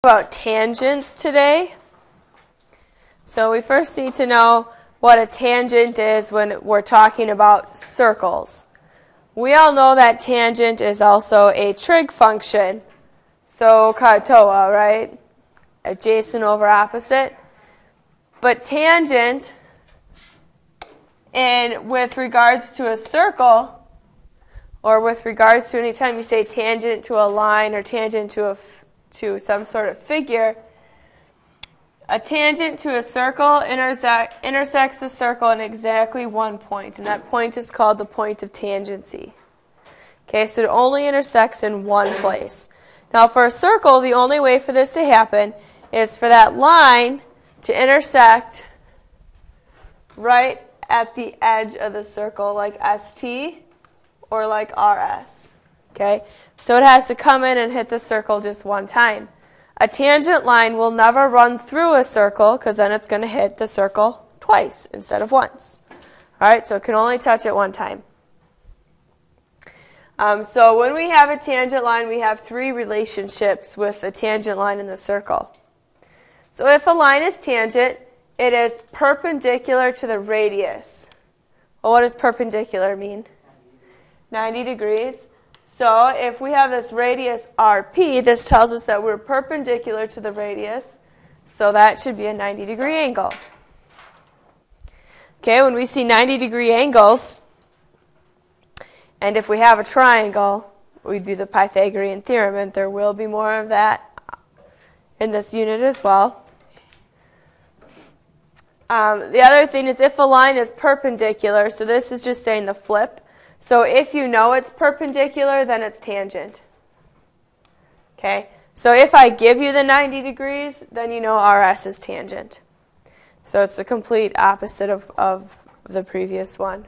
About tangents today. So we first need to know what a tangent is when we're talking about circles. We all know that tangent is also a trig function. So katoa, right? Adjacent over opposite. But tangent, and with regards to a circle, or with regards to any time you say tangent to a line or tangent to some sort of figure, a tangent to a circle intersects the circle in exactly one point, and that point is called the point of tangency. Okay, so it only intersects in one place. Now for a circle, the only way for this to happen is for that line to intersect right at the edge of the circle, like ST or like RS. Okay, so it has to come in and hit the circle just one time. A tangent line will never run through a circle because then it's going to hit the circle twice instead of once. All right, so it can only touch it one time. So when we have a tangent line, we have three relationships with the tangent line in the circle. So if a line is tangent, it is perpendicular to the radius. Well, what does perpendicular mean? 90 degrees. So if we have this radius RP, this tells us that we're perpendicular to the radius. So that should be a 90-degree angle. Okay, when we see 90-degree angles, and if we have a triangle, we do the Pythagorean theorem, and there will be more of that in this unit as well. The other thing is if a line is perpendicular, so this is just saying the flip. So if you know it's perpendicular, then it's tangent. Okay? So if I give you the 90 degrees, then you know RS is tangent. So it's the complete opposite of the previous one.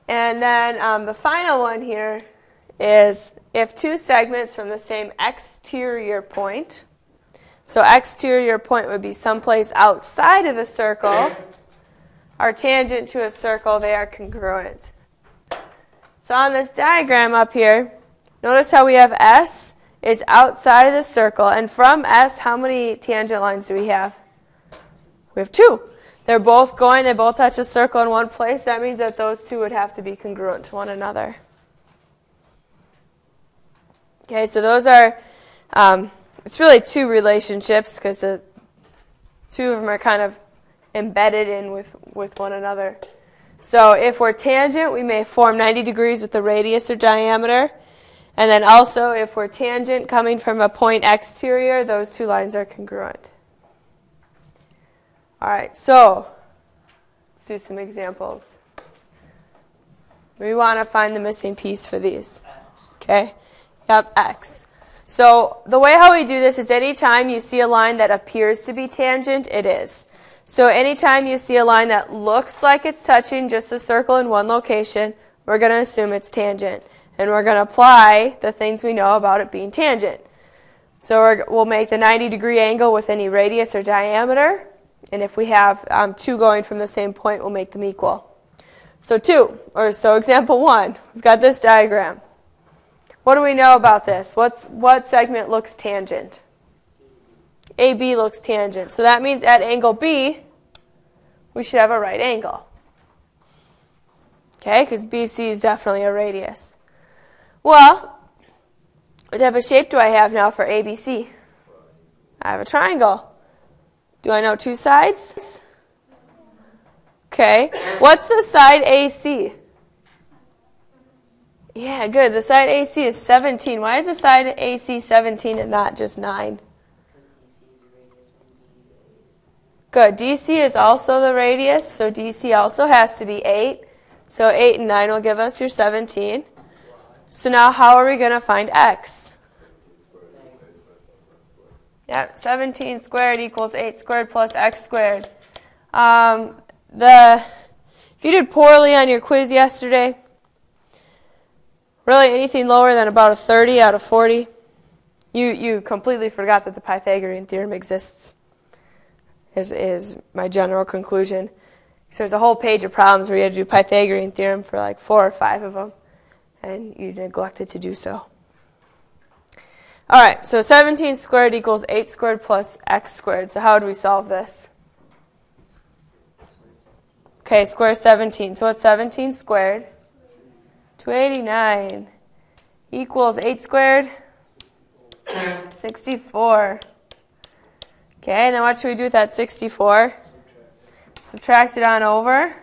And then the final one here is if two segments from the same exterior point, so exterior point would be someplace outside of the circle, are tangent to a circle, they are congruent. So on this diagram up here, notice how we have S is outside of the circle. And from S, how many tangent lines do we have? We have two. They're both going, they both touch a circle in one place. That means that those two would have to be congruent to one another. Okay, so those are, it's really two relationships because the two of them are kind of embedded in with one another. So if we're tangent, we may form 90 degrees with the radius or diameter. And then also, if we're tangent coming from a point exterior, those two lines are congruent. All right, so let's do some examples. We want to find the missing piece for these. Okay? Yep, X. So the way how we do this is anytime you see a line that appears to be tangent, it is. So anytime you see a line that looks like it's touching just the circle in one location, we're going to assume it's tangent. And we're going to apply the things we know about it being tangent. So we'll make the 90-degree angle with any radius or diameter. And if we have two going from the same point, we'll make them equal. So example 1, we've got this diagram. What do we know about this? What segment looks tangent? AB looks tangent. So that means at angle B, we should have a right angle. Okay, because BC is definitely a radius. Well, what type of shape do I have now for ABC? I have a triangle. Do I know two sides? Okay. What's the side AC? Yeah, good. The side AC is 17. Why is the side AC 17 and not just 9? Good. DC is also the radius, so DC also has to be 8. So 8 and 9 will give us your 17. So now how are we going to find X? Yep, 17 squared equals 8 squared plus X squared. If you did poorly on your quiz yesterday, really anything lower than about a 30 out of 40, you completely forgot that the Pythagorean theorem exists. Is my general conclusion. So there's a whole page of problems where you had to do Pythagorean theorem for like 4 or 5 of them, and you neglected to do so. All right, so 17 squared equals 8 squared plus x squared. So how would we solve this? Okay, square 17. So what's 17 squared? 289 equals 8 squared? 64. Okay, and then what should we do with that 64? Subtract it on over.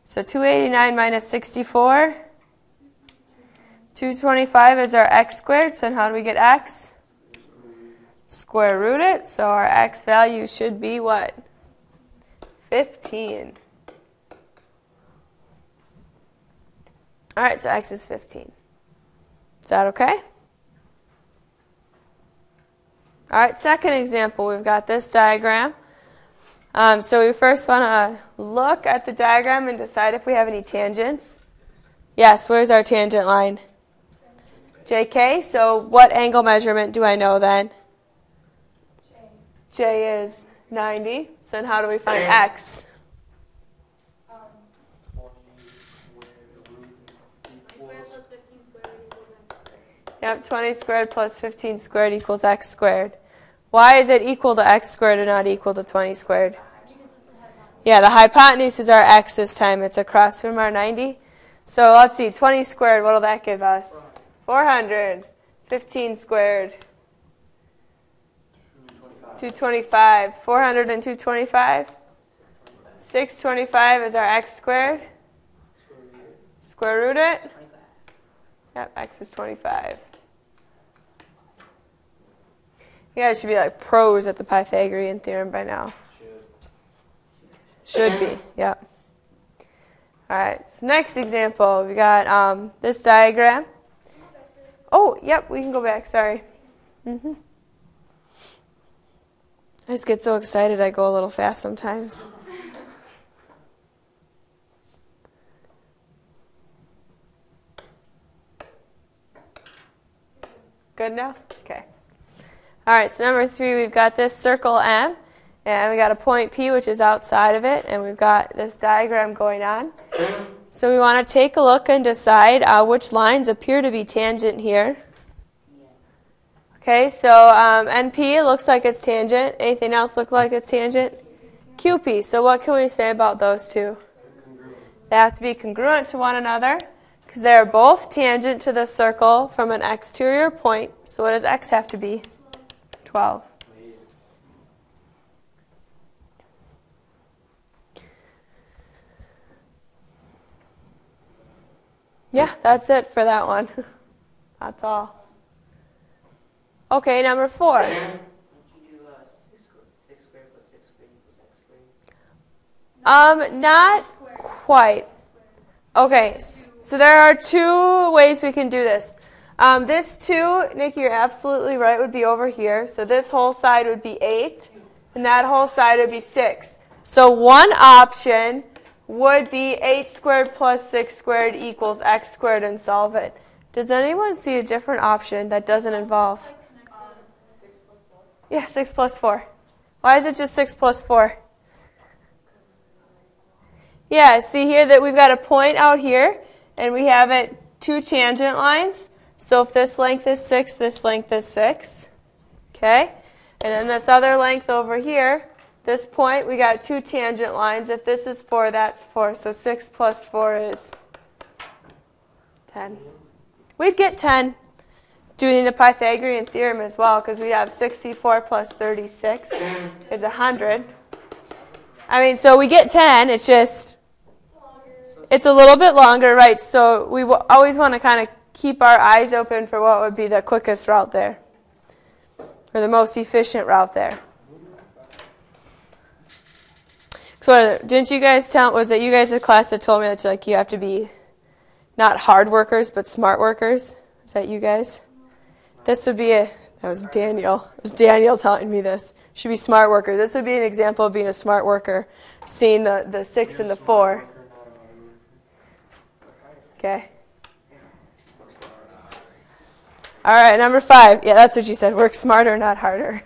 So 289 minus 64. 225 is our x squared. So then how do we get x? Square root it. So our x value should be what? 15. All right, so x is 15. Is that okay? All right, second example, we've got this diagram. So we first want to look at the diagram and decide if we have any tangents. Yes, where's our tangent line? JK. So what angle measurement do I know then? J is 90. So then how do we find x? Yep, 20 squared plus 15 squared equals x squared. Why is it equal to x squared and not equal to 20 squared? Yeah, the hypotenuse is our x this time. It's across from our 90. So let's see, 20 squared, what will that give us? 400. 15 squared. 225. 400 and 225. 625 is our x squared. Square root it. Yep, x is 25. You guys should be like pros at the Pythagorean theorem by now. Should be, yep. All right, so next example, we got this diagram. Oh, yep, we can go back, sorry. I just get so excited I go a little fast sometimes. Good now? Okay. All right, so number 3, we've got this circle M, and we got a point P, which is outside of it, and we've got this diagram going on. So we want to take a look and decide which lines appear to be tangent here. Okay, so NP, it looks like it's tangent. Anything else look like it's tangent? QP, so what can we say about those two? They have to be congruent to one another, because they're both tangent to the circle from an exterior point. So what does x have to be? 12. Yeah, that's it for that one. That's all. Okay, number 4. Don't you do 6 squared plus 6 squared equals x squared? Not quite. Okay, so there are 2 ways we can do this. This 2, Nikki, you're absolutely right, would be over here. So this whole side would be 8, and that whole side would be 6. So one option would be 8 squared plus 6 squared equals x squared and solve it. Does anyone see a different option that doesn't involve? 6 plus 4. Yeah, 6 plus 4. Why is it just 6 plus 4? Yeah, see here that we've got a point out here, and we have it 2 tangent lines. So if this length is 6, this length is 6. Okay? And then this other length over here, this point, we got 2 tangent lines. If this is 4, that's 4. So 6 plus 4 is 10. We'd get 10 doing the Pythagorean theorem as well, because we have 64 plus 36 is 100. I mean, so we get 10. It's just, it's a little bit longer, right? So we always want to kind of keep our eyes open for what would be the quickest route there, or the most efficient route there. So didn't you guys tell, was it you guys in class that told me that like you have to be not hard workers but smart workers? Is that you guys? This would be that was Daniel. It was Daniel telling me this. You should be smart workers. This would be an example of being a smart worker, seeing the 6 and the 4. Okay. All right, number 5. Yeah, that's what you said. Work smarter, not harder.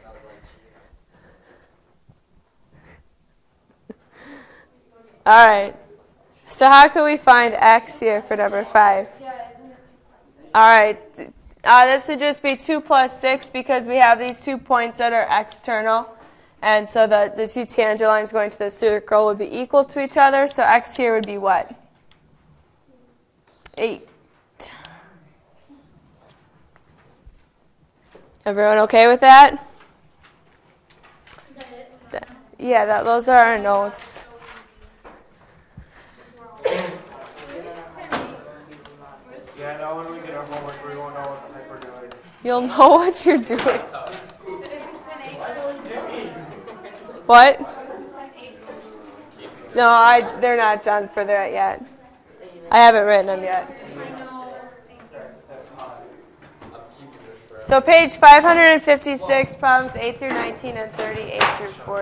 All right. So how can we find x here for number 5? All right. This would just be 2 plus 6 because we have these 2 points that are external. And so the 2 tangent lines going to the circle would be equal to each other. So x here would be what? 8. Everyone okay with that? Yeah, those are our notes. Yeah, now when we get our homework, we won't know what the heck we're doing. You'll know what you're doing. What? No, they're not done for that yet. I haven't written them yet. So page 556, problems 8 through 19 and 38 through 40.